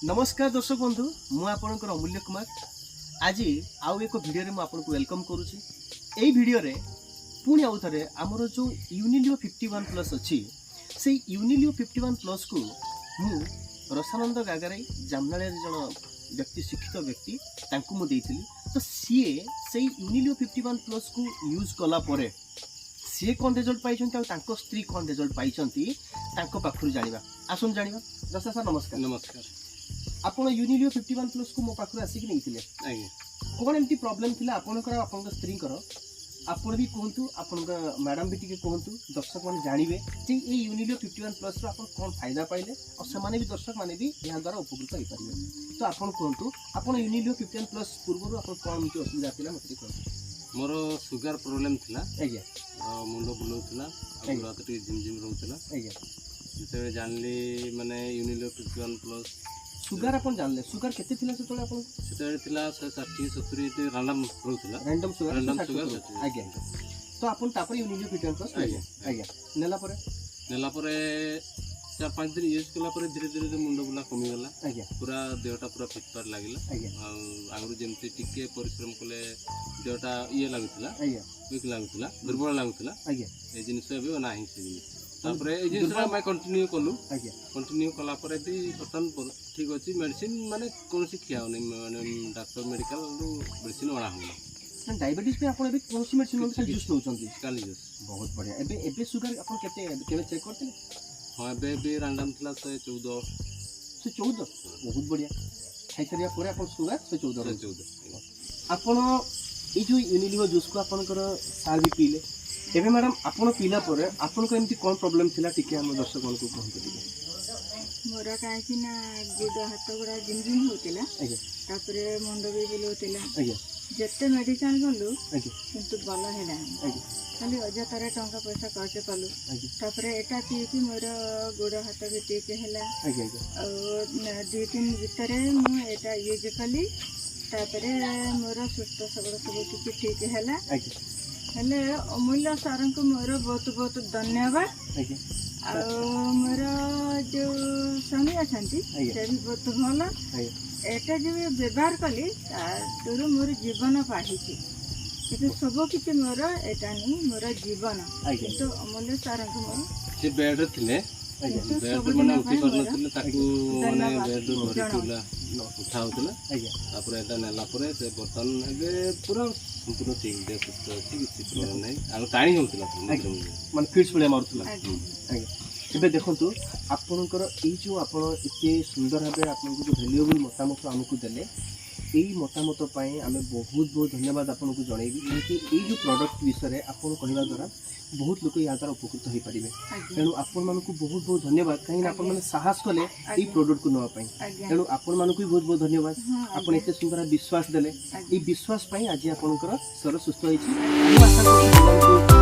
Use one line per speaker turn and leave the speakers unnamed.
नमस्कार दर्शक बंधु मु आपनकर अमूल्य कुमार आज आउ एक वीडियो रे मु आपनको वेलकम करूची। एई वीडियो रे पुणी आउ थरे हमर जो यूनिलियो 51 प्लस अछि से यूनिलियो 51 प्लस को मु रसानंद गागराई जामनाळे जण व्यक्ति शिक्षित व्यक्ति तांकु मु देइथिली। तो सीए से यूनिलियो 51 प्लस को यूज कला परे सीए कोन रिजल्ट पाइछन्ती आ तांको स्त्री कोन रिजल्ट पाइछन्ती तांको पाखरु जानिबा। आसुन जानिबा। दशा सर नमस्कार।
नमस्कार।
आपण यूनिलियो 51 प्लस को मो पाखरु आसी कि नैथिले
आगे
कोन एमती प्रॉब्लम थिला आपनकर आपनक स्त्री कर आपण भी कहंतु आपनक मैडम भी टिके कहंतु दर्शक माने जानिबे जे ए यूनिलियो 51 प्लस रो आपण कोन फायदा पाइले और समाने भी दर्शक माने भी या द्वारा उपकृत होई परिबे। तो आपण कहंतु आपण यूनिलियो 51 प्लस पूर्व रो आपण कोन एमती असुविधा थिला मते कहंतु।
मोर सुगर प्रॉब्लम थिला
आज्ञा
मुंडो बुलाउथिला आ रात टी जिम जिम रहउथिला।
आज्ञा
जेते जानली माने यूनिलियो 51 प्लस
सुगर अपन जानले सुगर केते थिला से तोले अपन
सेते थिला 60 70 ते रैंडम रहउथिला
रैंडम सुगर
सुगर
आज्ञा। तो अपन तापर यूनिलियो 51 प्लस आज्ञा आज्ञा नेला परे 4-5 दिन यूज कला परे धीरे धीरे मुंडो बुला कमी गला। आज्ञा
पूरा देहटा पूरा फिट पार लागिला।
आज्ञा
आगु जेमती टिके परिश्रम कले देहटा ये लागुथिला
आज्ञा
वीक लागुथिला दुर्बल लागुथिला।
आज्ञा
ए जिनिस भी नाही से जिनिस तापरे ए जिनिस मैं कंटिन्यू कलु।
आज्ञा
कंटिन्यू कला परे भी बर्तन ठीक अछि मेडिसिन माने कोनसी खिया नै माने डॉक्टर मेडिकल मेडिसिन वाला हम
डायबिटीज पे आपण अभी कोनसी मेडिसिन से यूज होउचंती
काली यूज
बहुत बढ़िया। एबे एबे सुगर अपन केते केबे चेक करते
हां बे भी रैंडम थला 14
से 14 बहुत बढ़िया। खाइ सरिया परे अपन सुगर से 14 आपण ए जो यूनिलियो जूस को आपनकर सार भी पीले एबे मैडम आपण पीला परे आपण को एमती कोन प्रॉब्लम थिला टिके हम दर्शक को कहंतु टिके।
मोरा काहे ना गोड़ हाथ गोड़ा जिम जिम होतिला।
आज्ञा
तापरे मुंडो भी बुलोतिला।
आज्ञा
जत्ते मेडिसिन गलु
आज्ञा
किंतु भलो हेला
आज्ञा
खाली अजतारे टंका पैसा खर्च कलु।
आज्ञा
तापरे एटा कि मोर गोड़ हाथ भी ठीक हेला
आज्ञा आज्ञा
और 2-3 भितरे मु एटा यूज कली। तापरे मोर सुस्त सबड़ सब किछि ठीक हेला।
आज्ञा
हेले अमूल्य सर को मोर बहुत बहुत धन्यवाद।
आज्ञा
आ मोर जो स्वामी अच्छा से भी बहुत भल
आज्ञा
एटा जो व्यवहार कली तार मोर जीवन पाही किंतु सब किछि मोर एटा नहीं मोर जीवन किंतु अमूल्य सर को मोर
से बेड रे थिले बेड माने उठी कर नथिले ताकू माने बेड भरितुला उठाउतला।
आज्ञा
तापर एटा नेला परे से बर्तन एबे पूरा संपूर्ण ठीक दे सुस्त अछि किछि प्रॉब्लम नै आ टाणी होतला
मन फिट्स बळे मारतला।
आज्ञा
आज्ञा एबे देखंतु आपनकर ए जो आपण एते सुंदर भाबे आपनको जो वैल्यूएबल मतामत हमकु देले एई मतामत पई आमे बहुत बहुत धन्यवाद आपनको जणैबी कि ए जो प्रोडक्ट विषय रे आपण कहवा द्वारा बहुत लोक या द्वारा उपकृत होई परिबे। तेनु आपण मानको बहुत बहुत धन्यवाद कहीं आपण माने साहस कले ए प्रोडक्ट को नवा पई। तेनु आपण मानको बहुत बहुत धन्यवाद आपण एते सुंदर विश्वास देले ए विश्वास पई आज आपनकर सर सुस्त होईछि। आशा करछु